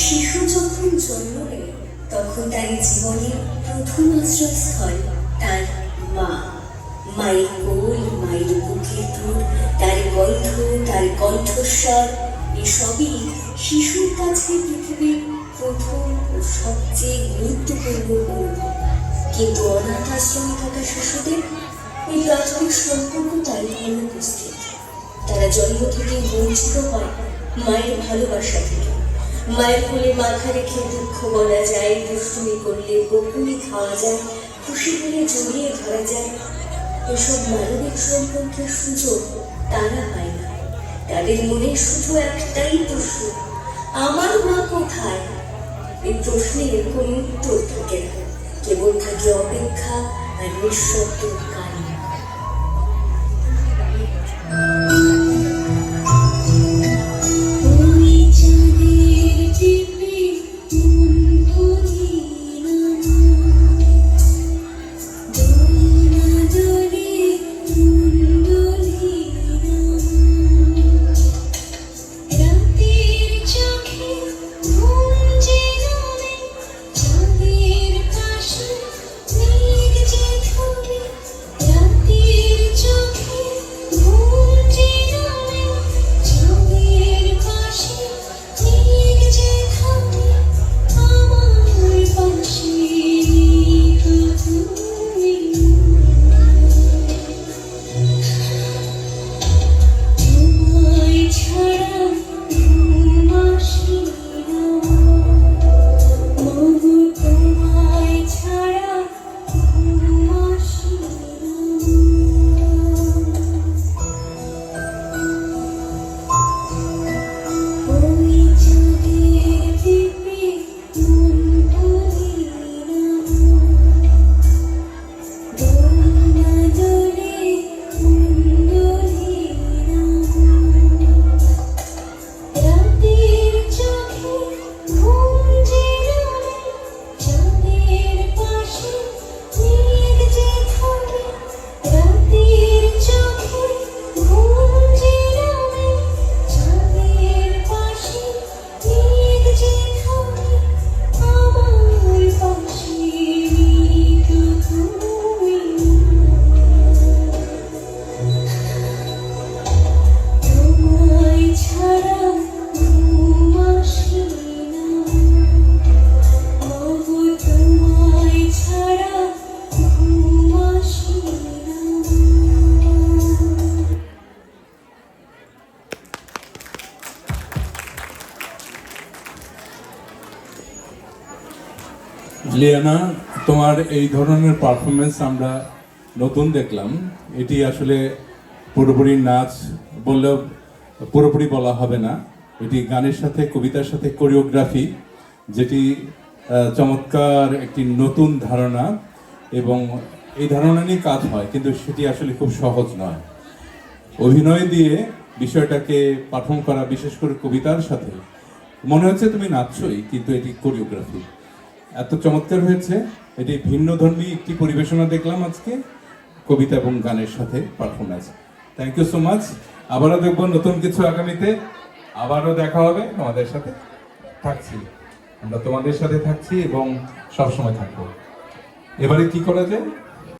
শিশু যখন জন্ম নেয় তখন তার জীবনের প্রথম আশ্রয়স্থল তার মা। মায়ের কোল, মায়ের বুকের দুধ, তার গন্ধ, তার কণ্ঠস্বর, এসবই শিশুর কাছে পৃথিবীর প্রথম ও সবচেয়ে গুরুত্বপূর্ণ অনুভব। কিন্তু অনাথ আশ্রমে থাকা শিশুদের এই প্রাথমিক সম্পর্কটাই অনুপস্থিত। তারা জন্ম থেকে বঞ্চিত হয় মায়ের ভালোবাসা থেকে। মায়ের কোলে মাথা রেখে দুঃখ বলা যায়, দুষ্টুমি করলে গোপনে খাওয়া যায়, খুশি হলে জড়িয়ে ধরা যায়। এসব মানবিক সম্পর্কের সুযোগ তারা পায় না। তাদের মনে শুধু একটাই প্রশ্ন, আমার মা কোথায়? এই প্রশ্নের কোনো উত্তর থাকে না, কেবল থাকে অপেক্ষা আর নিঃশব্দ কান্না। লিয়ানা, তোমার এই ধরনের পারফরমেন্স আমরা নতুন দেখলাম। এটি আসলে পুরোপুরি নাচ বললেও পুরোপুরি বলা হবে না, এটি গানের সাথে কবিতার সাথে কোরিওগ্রাফি, যেটি চমৎকার একটি নতুন ধারণা। এবং এই ধারণা নিয়ে কাজ হয়, কিন্তু সেটি আসলে খুব সহজ নয়। অভিনয় দিয়ে বিষয়টাকে পারফর্ম করা, বিশেষ করে কবিতার সাথে, মনে হচ্ছে তুমি নাচছই, কিন্তু এটি কোরিওগ্রাফি। এত চমৎকার হয়েছে। এটি ভিন্নধর্মী একটি পরিবেশনা দেখলাম আজকে, কবিতা এবং গানের সাথে performance. Thank you so much. আবারও দেখবো নতুন কিছু আগামীতে, আবারও দেখা হবে। তোমাদের সাথে থাকছি, আমরা তোমাদের সাথে থাকছি এবং সবসময় থাকবো। এবারে কি করা যায়?